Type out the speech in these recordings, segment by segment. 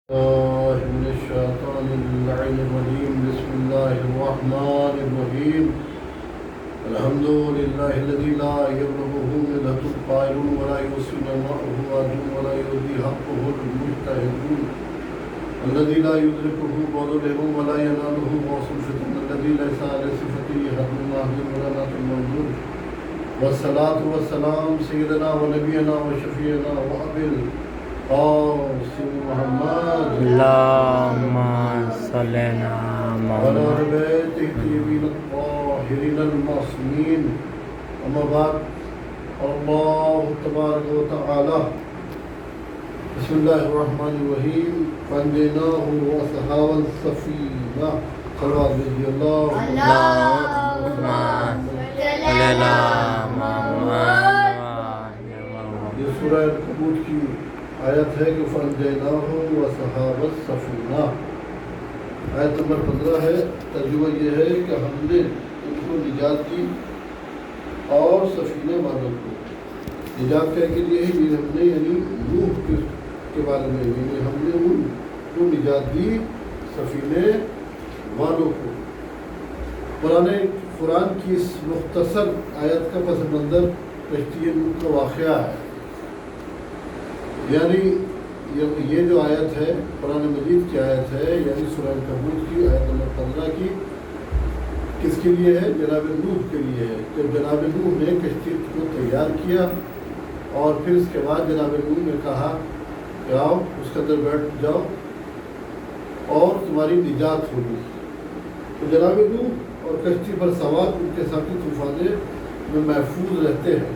الله من الشيطان اللعين الرجيم. بسم الله الرحمن الرحيم. الحمد لله الذي لا يبلغه مدة القائل ولا يوصل معه واد ولا يؤذي حقه المجتهدون الذي لا يدركه بعض العلم ولا يناله غوث الفتن الذي ليس على صفته حد المهدي ولا نات المنظور والصلاة والسلام سيدنا ونبينا وشفيعنا وأبي قاسم محمد اللهم صل على وعلى محمد. آل بيته الطيبين الطاهرين المعصومين. أما بعد، الله تبارك وتعالى بسم الله الرحمن الرحيم. فانجيناه وأصحاب السفينة صلوات الله اللهم صل على محمد. یہ سورہ العنکبوت کی آیت ہے کہ فانجیناہ وصحاب السفینہ. آیت نمبر 15 ہے. ترجمہ یہ ہے کہ ہم نے ان کو نجات دی اور سفینے والوں کو نجات کہہ کے لیے ہی ہم نے یعنی نوح کے بارے میں یعنی ہم نے ان کو نجات دی سفینے والوں کو. قرآن کی اس مختصر آیت کا پس منظر کشتی نوح کا واقعہ ہے. یعنی یہ جو آیت ہے قرآن مجید کی آیت ہے یعنی سورہ العنکبوت کی آیت نمبر 15 کی کس کے لیے ہے؟ جناب نوح کے لیے ہے. کہ جناب نوح نے کشتی کو تیار کیا اور پھر اس کے بعد جناب نوح نے کہا کہ آؤ اس کے اندر بیٹھ جاؤ اور تمہاری نجات ہوگی. تو جناب نوح اور کشتی پر سوار ان کے ساتھی طوفانے میں محفوظ رہتے ہیں.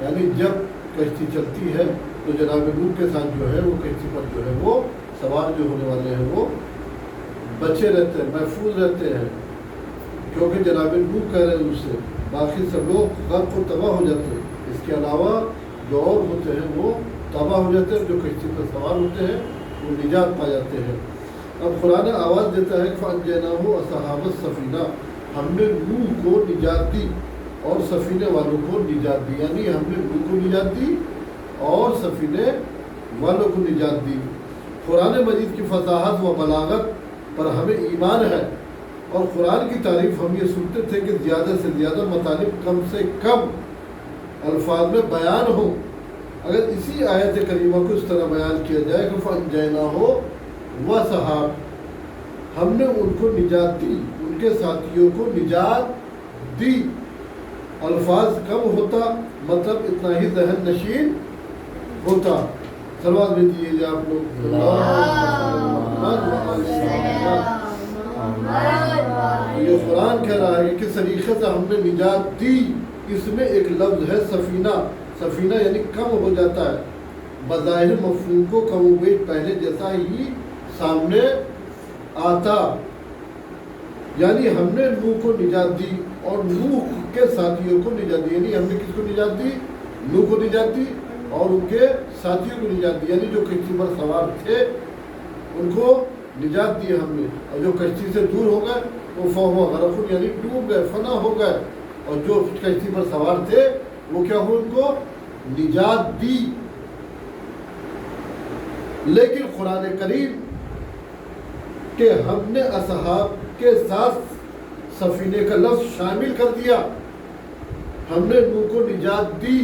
یعنی جب کشتی چلتی ہے تو جناب نوح کے ساتھ جو ہے وہ کشتی پر جو ہے وہ سوار جو ہونے والے ہیں وہ بچے رہتے ہیں، محفوظ رہتے ہیں. کیونکہ جناب نوح کہہ رہے ہیں اس سے باقی سب لوگ غرق و تباہ ہو جاتے ہیں. اس کے علاوہ جو اور ہوتے ہیں وہ تباہ ہو جاتے ہیں. جو کشتی پر سوار ہوتے ہیں وہ نجات پا جاتے ہیں. اب قرآن آواز دیتا ہے کہ فانجیناہ وصحاب السفینہ، ہم نے نوح کو نجات دی اور سفینے والوں کو نجات دی. یعنی ہم نے نوح کو نجات دی اور سفینے والوں کو نجات دی. قرآن مجید کی فصاحت و بلاغت پر ہمیں ایمان ہے اور قرآن کی تعریف ہم یہ سنتے تھے کہ زیادہ سے زیادہ مطالب کم سے کم الفاظ میں بیان ہو. اگر اسی آیت کریمہ کو اس طرح بیان کیا جائے کہ فانجیناہ وصحاب، ہم نے ان کو نجات دی، ان کے ساتھیوں کو نجات دی، الفاظ کم ہوتا مطلب اتنا ہی ذہن نشین ہوتا. صلوات بھی دیجیے آپ لوگ. یہ قرآن کہہ رہا ہے کہ کس طریقے سے ہم نے نجات دی. اس میں ایک لفظ ہے سفینہ. سفینہ یعنی کم ہو جاتا ہے. بظاہر مفہوم کو کم و بیش پہلے جیسا ہی سامنے آتا. یعنی ہم نے نوح کو نجات دی اور نوح کے ساتھیوں کو نجات دی. یعنی ہم نے کس کو نجات دی؟ نوح کو نجات دی اور ان کے ساتھیوں کو نجات دی. یعنی جو کشتی پر سوار تھے ان کو نجات دی ہم نے، اور جو کشتی سے دور ہو گئے وہ فہو غرق یعنی ڈوب گئے، فنا ہو گئے. اور جو کشتی پر سوار تھے وہ کیا ہو؟ ان کو نجات دی. لیکن قرآن کریم کہ ہم نے اصحاب کے ساتھ سفینے کا لفظ شامل کر دیا. ہم نے نوح کو نجات دی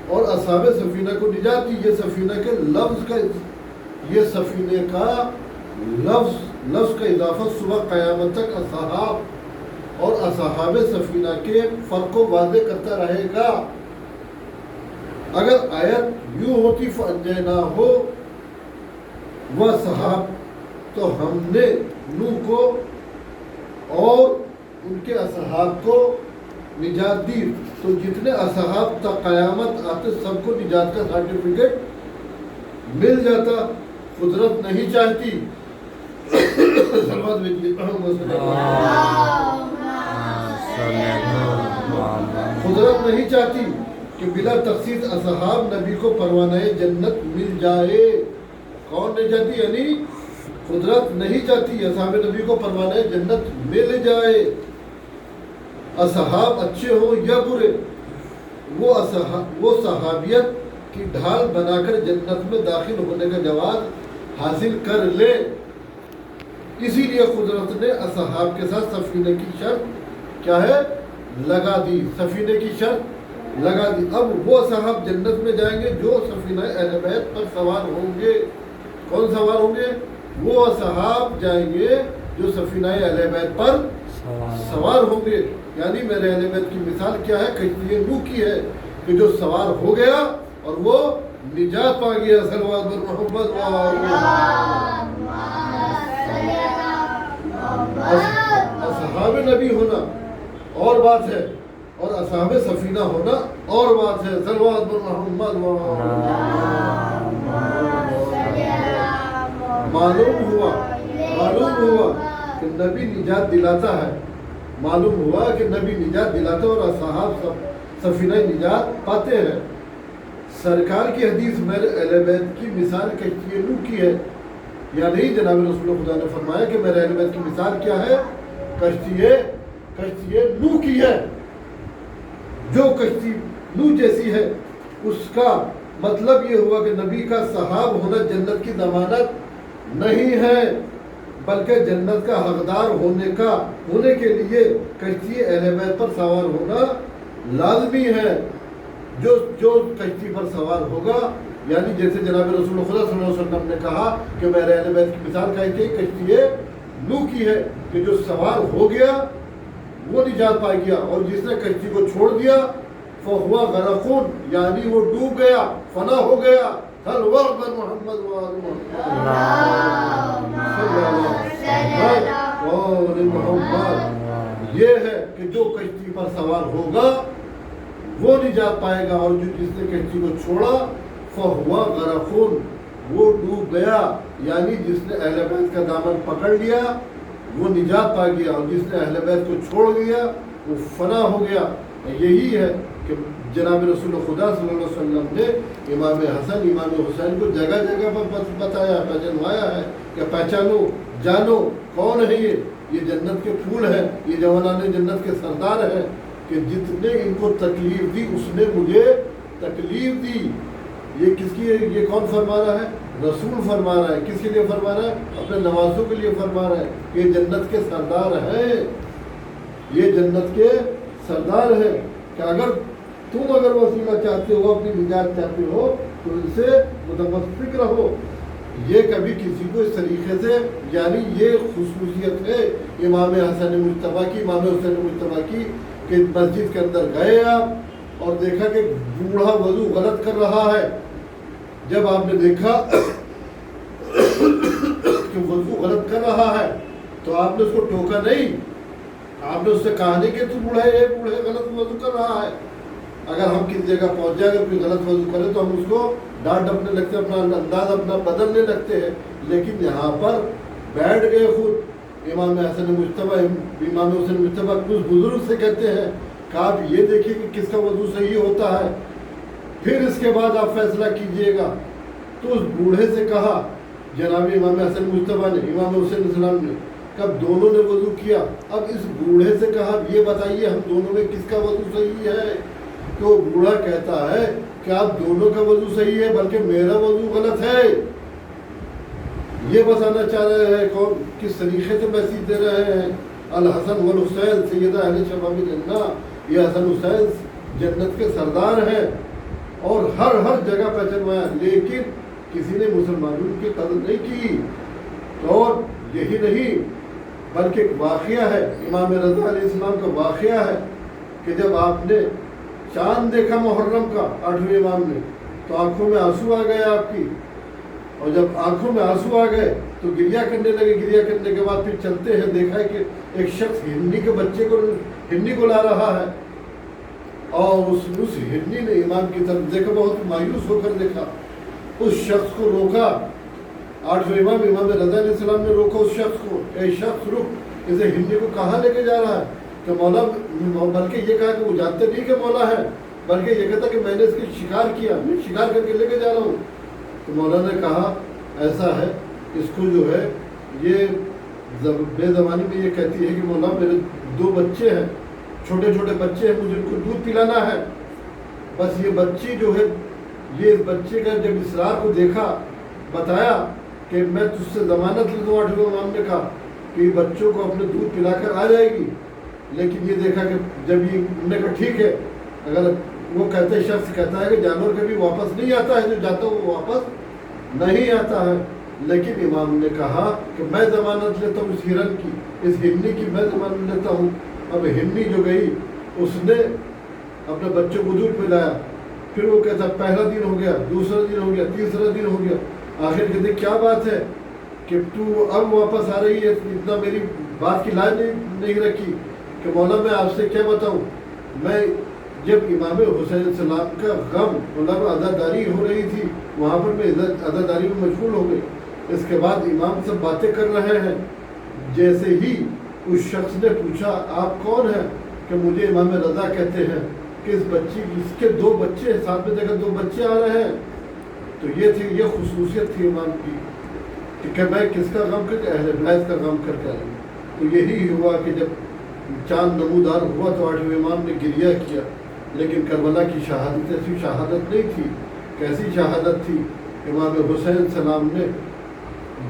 اور اصحاب سفینہ کو نجات دی. یہ سفینہ کے لفظ کا یہ سفینے کا لفظ کا اضافہ صبح قیامت تک اصحاب اور اصحاب سفینہ کے فرق کو واضح کرتا رہے گا. اگر آیت یوں ہوتی فانجیناہ وصحاب تو ہم نے نوح کو اور ان کے اصحاب کو نجات دی تو جتنے اصحاب تا قیامت آتے سب کو نجات کا سرٹیفکیٹ مل جاتا. قدرت نہیں چاہتی قدرت نہیں چاہتی کہ بلا تخصیص اصحاب نبی کو پروانہ جنت مل جائے. کون نہیں چاہتی؟ یعنی قدرت نہیں چاہتی اصحاب نبی کو پروانہ جنت مل جائے. اصحاب اچھے ہوں یا برے، وہ صحابیت کی ڈھال بنا کر جنت میں داخل ہونے کا جواز حاصل کر لے. اسی لیے قدرت نے اصحاب کے ساتھ سفینے کی شرط کیا ہے لگا دی, سفینے کی شرط لگا دی. اب وہ صاحب جنت میں جائیں گے جو سفینہ اہل بیت پر سوار ہوں گے. کون سوار ہوں گے؟ وہ صاحب جائیں گے جو سفینہ اہل بیت پر سوار ہوں گے. یعنی میرے اہل بیت کی مثال کیا ہے؟ کشتی نوح کی ہے کہ جو سوار ہو گیا اور وہ نجات پا گیا. صلوات محمد اصحاب نبی ہونا اور بات ہے اور اصحاب سفینہ ہونا اور بات ہے. صلوات محمد معلوم ہوا کہ نبی نجات دلاتا ہے. معلوم ہوا کہ نبی نجات دلاتا ہے اور اصحاب سفینہ نجات پاتے ہیں. سرکار کی حدیث میرے اہل بیت کی مثال کشتی نوح کی ہے یا نہیں؟ جناب رسول خدا نے فرمایا کہ میرے اہل بیت کی مثال کیا ہے؟ کشتی نوح کی ہے. جو کشتی نوح جیسی ہے اس کا مطلب یہ ہوا کہ نبی کا صحاب ہونا جنت کی ضمانت نہیں ہے بلکہ جنت کا حقدار ہونے کے لیے کشتی اہل بیت پر سوار ہونا لازمی ہے. جو کشتی پر سوار ہوگا یعنی جیسے جناب رسول خدا صلی اللہ علیہ وسلم نے کہا کہ میرے اہل بیت کی مثال کشتی نوح کی ہے کہ جو سوار ہو گیا وہ نجات پا گیا اور جس نے کشتی کو چھوڑ دیا فہو غرقون یعنی وہ ڈوب گیا, فنا ہو گیا. محمد یہ ہے کہ جو کشتی پر سوار ہوگا وہ نجات پائے گا اور جس نے کشتی کو چھوڑا فہو غرقون وہ ڈوب گیا یعنی جس نے اہل بیت کا دامن پکڑ لیا وہ نجات پا گیا اور جس نے اہل بیت کو چھوڑ دیا وہ فنا ہو گیا. یہی ہے کہ جناب رسول خدا صلی اللہ علیہ وسلم نے امام حسن امام حسین کو جگہ جگہ پر بتایا, پہچانوایا ہے کہ پہچانو, جانو کون ہے یہ جنت کے پھول ہیں, یہ جوانان جنت کے سردار ہیں کہ جتنے ان کو تکلیف دی اس نے مجھے تکلیف دی. یہ کس کی ہے؟ یہ کون فرما رہا ہے؟ رسول فرما رہا ہے. کس کے لیے فرما رہا ہے؟ اپنے نوازوں کے لیے فرما رہا ہے کہ یہ جنت کے سردار ہیں, یہ جنت کے سردار ہیں کہ اگر وسیلہ چاہتے ہو, اپنی نجات چاہتے ہو تو ان سے متمسک رہو. یہ کبھی کسی کو اس طریقے سے یعنی یہ خصوصیت ہے امام حسن مجتبیٰ کی, امام حسین مجتبیٰ کی کہ مسجد کے اندر گئے آپ اور دیکھا کہ بوڑھا وضو غلط کر رہا ہے. جب آپ نے دیکھا کہ وضو غلط کر رہا ہے تو آپ نے اس کو ٹوکا نہیں, آپ نے اس سے کہا نہیں کہ تو بوڑھے غلط وضو کر رہا ہے. اگر ہم کسی جگہ پہنچ جائے اگر کوئی غلط وضو کرے تو ہم اس کو ڈانٹ ڈپنے لگتے ہیں, اپنا انداز اپنا بدلنے لگتے ہیں. لیکن یہاں پر بیٹھ گئے خود امام حسن مجتبیٰ, امام حسین مجتبیٰ اس بزرگ سے کہتے ہیں کہ آپ یہ دیکھیے کہ کس کا وضو صحیح ہوتا ہے, پھر اس کے بعد آپ فیصلہ کیجئے گا. تو اس بوڑھے سے کہا جناب امام حسن مجتبیٰ نے, امام حسین السلام نے, کب دونوں نے وضو کیا. اب اس بوڑھے سے کہا یہ بتائیے ہم دونوں میں کس کا وضو صحیح ہے. تو بوڑھا کہتا ہے کہ آپ دونوں کا وضو صحیح ہے بلکہ میرا وضو غلط ہے. یہ بتانا چاہ رہے ہیں کون, کس طریقے سے میسیج دے رہے ہیں. الحسن والحسین سیدہ اہل شباب جنہ, یہ حسن حسین جنت کے سردار ہیں اور ہر جگہ پہچانوایا. لیکن کسی نے مسلمانوں کی قدر نہیں کی. اور یہی نہیں بلکہ ایک واقعہ ہے, امام رضا علیہ السلام کا واقعہ ہے کہ جب آپ نے چاند دیکھا محرم کا 8ویں امام نے تو آنکھوں میں آنسو آ گئے آپ کی, اور جب آنکھوں میں آنسو آ گئے تو گریا کرنے لگے. گریا کرنے کے بعد پھر چلتے ہیں دیکھا ہے کہ ایک شخص ہرنی کے بچے کو ہرنی کو لا رہا ہے اور اس ہرنی نے امام کی طرف دیکھا, بہت مایوس ہو کر دیکھا, اس شخص کو روکا. 8ویں امام امام رضا علیہ السلام نے روکا اس شخص کو, اے شخص رک, اسے ہرنی کو کہاں لے کے جا رہا ہے؟ کہ مولا, بلکہ یہ کہا کہ وہ جانتے نہیں کہ مولا ہے, بلکہ یہ کہتا کہ میں نے اس کی شکار کیا, میں شکار کر کے لے کے جا رہا ہوں. تو مولا نے کہا ایسا ہے, اس کو جو ہے یہ بے زبانی میں یہ کہتی ہے کہ مولا میرے 2 بچے ہیں, چھوٹے چھوٹے بچے ہیں, مجھے ان کو دودھ پلانا ہے. بس یہ بچی جو ہے, یہ بچے کا جب اسرار کو دیکھا, بتایا کہ کہ میں تجھ سے ضمانت لے دوں، 8ویں امام نے کہا کہ بچوں کو اپنے دودھ پلا کر آ جائے گی، لیکن یہ دیکھا کہ جب یہ نے کہا ٹھیک ہے، اگر وہ کہتے شخص کہتا ہے کہ جانور کبھی واپس نہیں آتا ہے، جو جاتا وہ واپس نہیں آتا ہے، لیکن امام نے کہا کہ میں ضمانت لیتا ہوں اس ہرن کی، اس ہرنی کی میں ضمانت لیتا ہوں۔ اب ہرنی جو گئی اس نے اپنے بچوں کو دودھ پلایا، پھر وہ کہتا پہلا دن ہو گیا، دوسرا دن ہو گیا، تیسرا دن ہو گیا، آخر کہتے کیا بات ہے کہ تو اب واپس آ رہی ہے، اتنا میری بات کی لاج نہیں رکھی کہ مولا میں آپ سے کیا بتاؤں، میں جب امام حسین السلام کا غم مطلب عزاداری ہو رہی تھی وہاں پر میں عزاداری میں مشغول ہو گئی، اس کے بعد امام سے باتیں کر رہے ہیں، جیسے ہی اس شخص نے پوچھا آپ کون ہیں، کہ مجھے امام رضا کہتے ہیں، کہ اس بچی اس کے 2 بچے ساتھ میں دیکھا 2 بچے آ رہے ہیں، تو یہ خصوصیت تھی امام کی کہ میں کس کا غم کر کے اہل بیت کا غم کر کے آئی۔ تو یہی ہوا کہ جب چاند نمودار ہوا تو 8ویں امام نے گریہ کیا، لیکن کربلا کی شہادت ایسی شہادت نہیں تھی۔ کیسی شہادت تھی؟ امام حسین السلام نے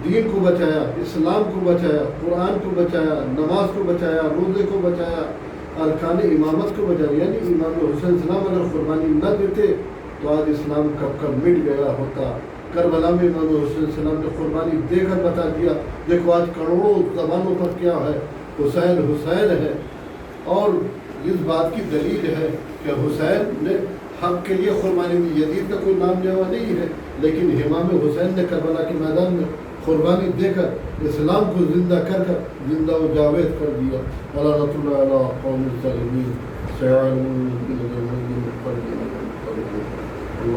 دین کو بچایا، اسلام کو بچایا، قرآن کو بچایا، نماز کو بچایا، روزے کو بچایا، ارکان امامت کو بچایا، یعنی امام حسین السلام اگر قربانی نہ دیتے تو آج اسلام کب کب مٹ گیا ہوتا۔ کربلا میں امام حسین السلام نے قربانی دے کر بتا دیا، دیکھو آج کروڑوں زبانوں پر کیا ہے، حسین حسین ہے، اور اس بات کی دلیل ہے کہ حسین نے حق کے لیے قربانی دی۔ یزید کا کوئی نام لیوا نہیں ہے، لیکن امام حسین نے کربلا کے میدان میں قربانی دے کر اسلام کو زندہ کر زندہ و جاوید کر دیا۔ اللہ رحمۃ اللہ علیہ قوم الظالمین۔